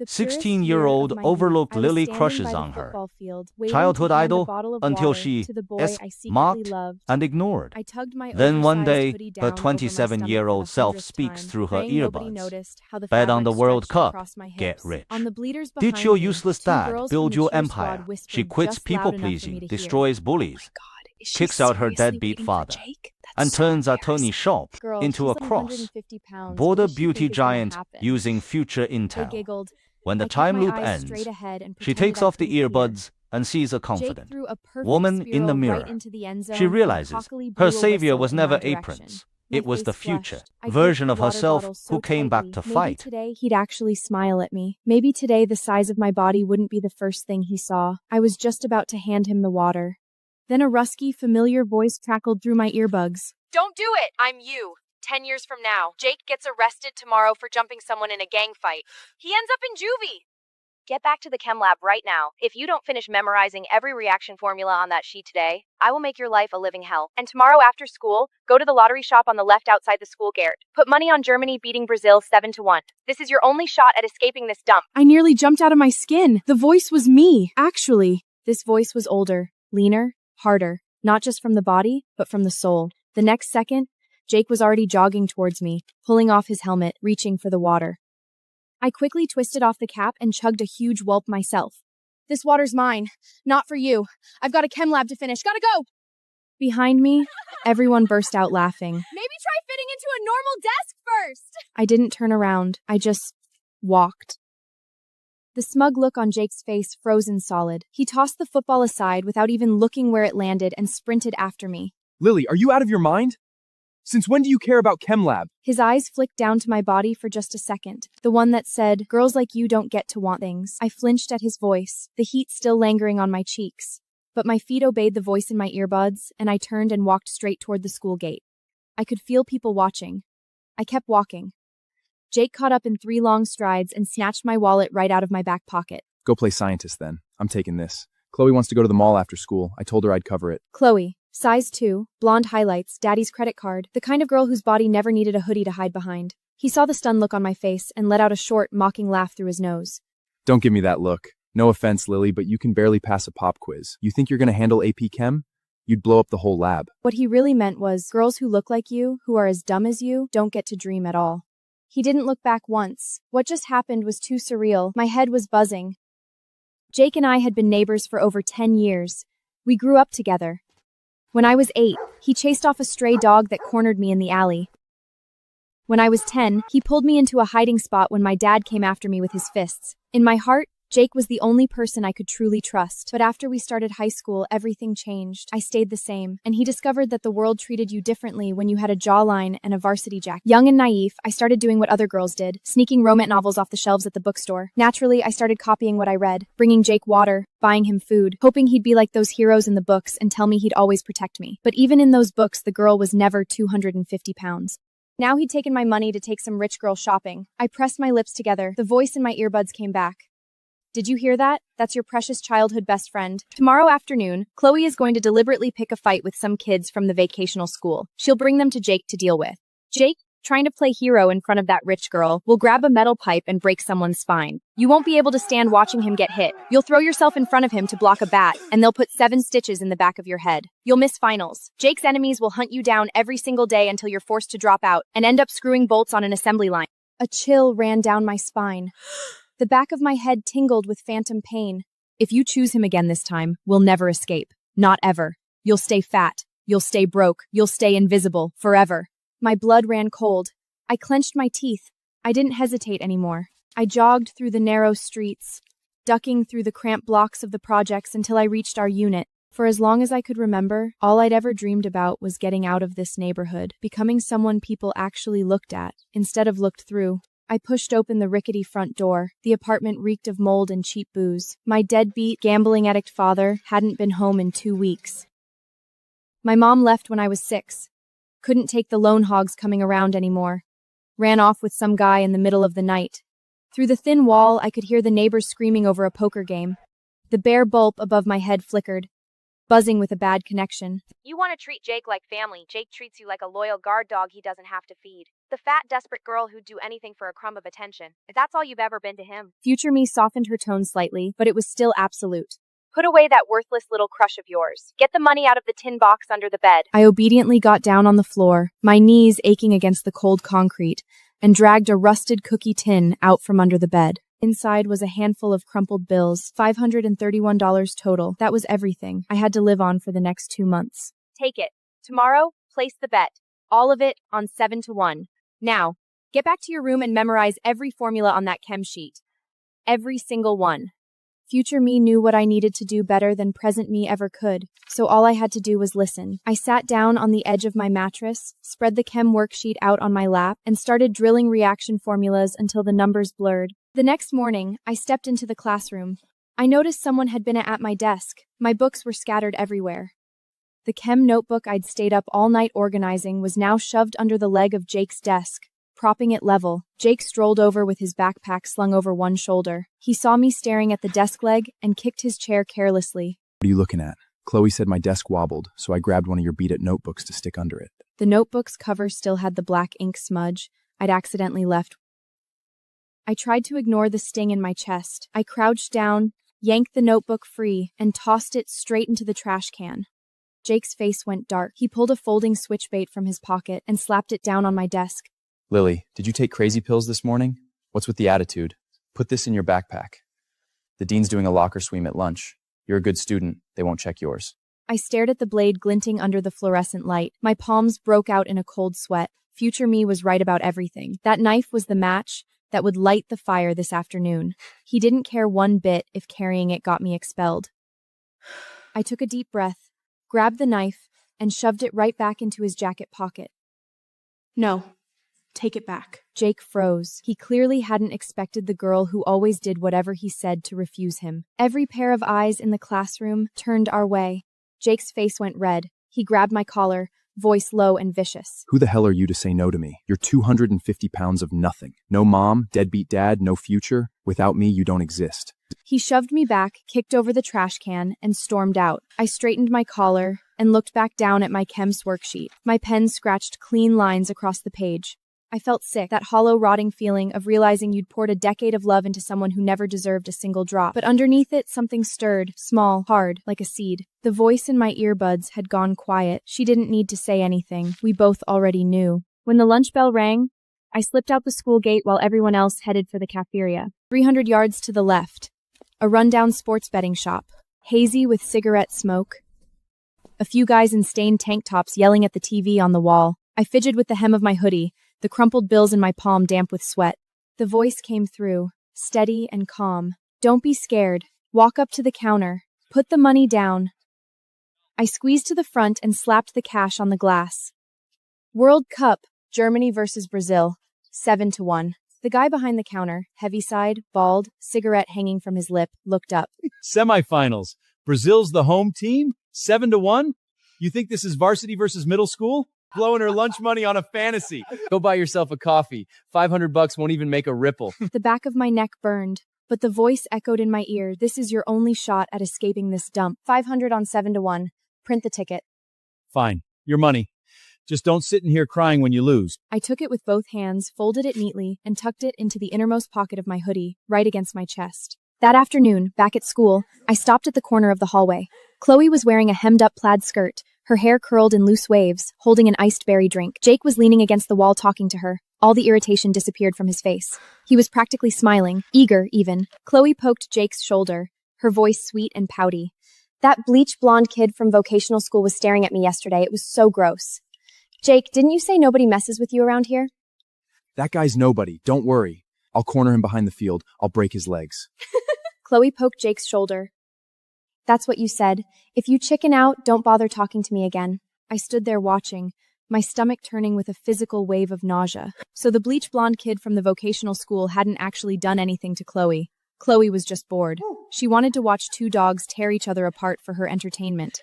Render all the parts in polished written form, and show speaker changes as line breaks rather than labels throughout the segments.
16-year-old overlooked Lily crushes on her. Childhood idol until she mocked and ignored. Then one day, her 27-year-old self speaks through her earbuds. Bet on the World Cup. Get rich. Ditch your useless dad. Build your empire. She quits people-pleasing, destroys bullies, kicks out her deadbeat father, and turns Tony Sharp into a cross-border beauty giant using future intel. When the time loop ends, she takes off the earbuds and sees a confident woman in the mirror. She realizes her savior was never aprons. It was the future version of herself who came back to fight.
Maybe today he'd actually smile at me. Maybe today the size of my body wouldn't be the first thing he saw. I was just about to hand him the water. Then a rusky, familiar voice crackled through my earbuds.
Don't do it! I'm you. 10 years from now, Jake gets arrested tomorrow for jumping someone in a gang fight. He ends up in juvie. Get back to the chem lab right now. If you don't finish memorizing every reaction formula on that sheet today, I will make your life a living hell. And tomorrow after school, go to the lottery shop on the left outside the school gate. Put money on Germany beating Brazil 7-1. This is your only shot at escaping this dump.
I nearly jumped out of my skin. The voice was me. Actually, this voice was older, leaner, harder, not just from the body, but from the soul. The next second, Jake was already jogging towards me, pulling off his helmet, reaching for the water. I quickly twisted off the cap and chugged a huge gulp myself. This water's mine, not for you. I've got a chem lab to finish. Gotta go! Behind me, everyone burst out laughing.
Maybe try fitting into a normal desk first!
I didn't turn around. I just walked. The smug look on Jake's face frozen solid. He tossed the football aside without even looking where it landed and sprinted after me.
Lily, are you out of your mind? Since when do you care about chem lab?
His eyes flicked down to my body for just a second. The one that said, "Girls like you don't get to want things." I flinched at his voice, the heat still lingering on my cheeks. But my feet obeyed the voice in my earbuds, and I turned and walked straight toward the school gate. I could feel people watching. I kept walking. Jake caught up in 3 long strides and snatched my wallet right out of my back pocket.
Go play scientist then. I'm taking this. Chloe wants to go to the mall after school. I told her I'd cover it.
Chloe. Size 2, blonde highlights, daddy's credit card, the kind of girl whose body never needed a hoodie to hide behind. He saw the stunned look on my face and let out a short, mocking laugh through his nose.
Don't give me that look. No offense, Lily, but you can barely pass a pop quiz. You think you're gonna handle AP Chem? You'd blow up the whole lab.
What he really meant was, girls who look like you, who are as dumb as you, don't get to dream at all. He didn't look back once. What just happened was too surreal. My head was buzzing. Jake and I had been neighbors for over 10 years. We grew up together. When I was 8, he chased off a stray dog that cornered me in the alley. When I was 10, he pulled me into a hiding spot when my dad came after me with his fists. In my heart, Jake was the only person I could truly trust. But after we started high school, everything changed. I stayed the same, and he discovered that the world treated you differently when you had a jawline and a varsity jacket. Young and naive, I started doing what other girls did, sneaking romance novels off the shelves at the bookstore. Naturally, I started copying what I read, bringing Jake water, buying him food, hoping he'd be like those heroes in the books and tell me he'd always protect me. But even in those books, the girl was never 250 pounds. Now he'd taken my money to take some rich girl shopping. I pressed my lips together. The voice in my earbuds came back. Did you hear that? That's your precious childhood best friend. Tomorrow afternoon, Chloe is going to deliberately pick a fight with some kids from the vacational school. She'll bring them to Jake to deal with. Jake, trying to play hero in front of that rich girl, will grab a metal pipe and break someone's spine. You won't be able to stand watching him get hit. You'll throw yourself in front of him to block a bat, and they'll put 7 stitches in the back of your head. You'll miss finals. Jake's enemies will hunt you down every single day until you're forced to drop out and end up screwing bolts on an assembly line. A chill ran down my spine. The back of my head tingled with phantom pain. If you choose him again this time, we'll never escape. Not ever. You'll stay fat. You'll stay broke. You'll stay invisible. Forever. My blood ran cold. I clenched my teeth. I didn't hesitate anymore. I jogged through the narrow streets, ducking through the cramped blocks of the projects until I reached our unit. For as long as I could remember, all I'd ever dreamed about was getting out of this neighborhood, becoming someone people actually looked at, instead of looked through. I pushed open the rickety front door. The apartment reeked of mold and cheap booze. My deadbeat, gambling addict father hadn't been home in 2 weeks. My mom left when I was 6. Couldn't take the lone hogs coming around anymore. Ran off with some guy in the middle of the night. Through the thin wall, I could hear the neighbors screaming over a poker game. The bare bulb above my head flickered. buzzing with a bad connection.
You want to treat Jake like family. Jake treats you like a loyal guard dog he doesn't have to feed. The fat, desperate girl who'd do anything for a crumb of attention. If that's all you've ever been to him.
Future me softened her tone slightly, but it was still absolute.
Put away that worthless little crush of yours. Get the money out of the tin box under the bed.
I obediently got down on the floor, my knees aching against the cold concrete, and dragged a rusted cookie tin out from under the bed. Inside was a handful of crumpled bills, $531 total. That was everything I had to live on for the next 2 months.
Take it. Tomorrow, place the bet. All of it on 7-1.
Now, get back to your room and memorize every formula on that chem sheet. Every single one. Future me knew what I needed to do better than present me ever could, so all I had to do was listen. I sat down on the edge of my mattress, spread the chem worksheet out on my lap, and started drilling reaction formulas until the numbers blurred. The next morning, I stepped into the classroom. I noticed someone had been at my desk. My books were scattered everywhere. The chem notebook I'd stayed up all night organizing was now shoved under the leg of Jake's desk, propping it level. Jake strolled over with his backpack slung over one shoulder. He saw me staring at the desk leg and kicked his chair carelessly.
What are you looking at? Chloe said my desk wobbled, so I grabbed one of your beat-it notebooks to stick under it.
The notebook's cover still had the black ink smudge I'd accidentally left. I tried to ignore the sting in my chest. I crouched down, yanked the notebook free, and tossed it straight into the trash can. Jake's face went dark. He pulled a folding switchblade from his pocket and slapped it down on my desk.
Lily, did you take crazy pills this morning? What's with the attitude? Put this in your backpack. The dean's doing a locker sweep at lunch. You're a good student. They won't check yours.
I stared at the blade glinting under the fluorescent light. My palms broke out in a cold sweat. Future me was right about everything. That knife was the match that would light the fire this afternoon. He didn't care one bit if carrying it got me expelled. I took a deep breath, grabbed the knife, and shoved it right back into his jacket pocket.
No. Take it back.
Jake froze. He clearly hadn't expected the girl who always did whatever he said to refuse him. Every pair of eyes in the classroom turned our way. Jake's face went red. He grabbed my collar, voice low and vicious.
Who the hell are you to say no to me? You're 250 pounds of nothing. No mom, deadbeat dad, no future. Without me, you don't exist.
He shoved me back, kicked over the trash can, and stormed out. I straightened my collar and looked back down at my chems worksheet. My pen scratched clean lines across the page. I felt sick, that hollow, rotting feeling of realizing you'd poured a decade of love into someone who never deserved a single drop. But underneath it, something stirred, small, hard, like a seed. The voice in my earbuds had gone quiet. She didn't need to say anything. We both already knew. When the lunch bell rang, I slipped out the school gate while everyone else headed for the cafeteria. 300 yards to the left, a rundown sports betting shop, hazy with cigarette smoke. A few guys in stained tank tops yelling at the TV on the wall. I fidgeted with the hem of my hoodie, the crumpled bills in my palm damp with sweat. The voice came through, steady and calm. Don't be scared. Walk up to the counter. Put the money down. I squeezed to the front and slapped the cash on the glass. World Cup, Germany versus Brazil, 7-1. The guy behind the counter, heavy-side, bald, cigarette hanging from his lip, looked up.
Semifinals. Brazil's the home team? 7-1? You think this is varsity versus middle school? Blowing her lunch money on a fantasy.
Go buy yourself a coffee. $500 won't even make a ripple.
The back of my neck burned, but the voice echoed in my ear. This is your only shot at escaping this dump. 500 on 7-1. Print the ticket.
Fine. Your money. Just don't sit in here crying when you lose.
I took it with both hands, folded it neatly, and tucked it into the innermost pocket of my hoodie, right against my chest. That afternoon, back at school, I stopped at the corner of the hallway. Chloe was wearing a hemmed-up plaid skirt, her hair curled in loose waves, holding an iced berry drink. Jake was leaning against the wall talking to her. All the irritation disappeared from his face. He was practically smiling, eager even. Chloe poked Jake's shoulder, her voice sweet and pouty. That bleach blonde kid from vocational school was staring at me yesterday. It was so gross. Jake, didn't you say nobody messes with you around here?
That guy's nobody. Don't worry. I'll corner him behind the field. I'll break his legs.
Chloe poked Jake's shoulder. That's what you said. If you chicken out, don't bother talking to me again. I stood there watching, my stomach turning with a physical wave of nausea. So the bleach blonde kid from the vocational school hadn't actually done anything to Chloe. Chloe was just bored. She wanted to watch two dogs tear each other apart for her entertainment.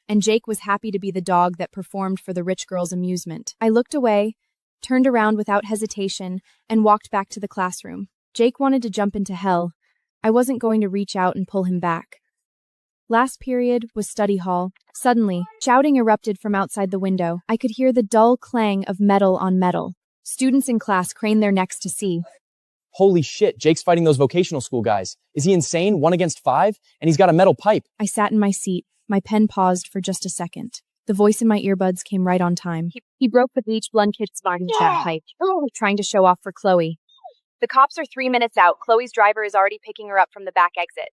And Jake was happy to be the dog that performed for the rich girl's amusement. I looked away, turned around without hesitation, and walked back to the classroom. Jake wanted to jump into hell. I wasn't going to reach out and pull him back. Last period was study hall. Suddenly, shouting erupted from outside the window. I could hear the dull clang of metal on metal. Students in class craned their necks to see.
Holy shit, Jake's fighting those vocational school guys. Is he insane? 1 against 5? And he's got a metal pipe.
I sat in my seat. My pen paused for just a second. The voice in my earbuds came right on time.
He broke the bleach blonde kid's barn chat pipe,
Trying to show off for Chloe.
The cops are 3 minutes out. Chloe's driver is already picking her up from the back exit.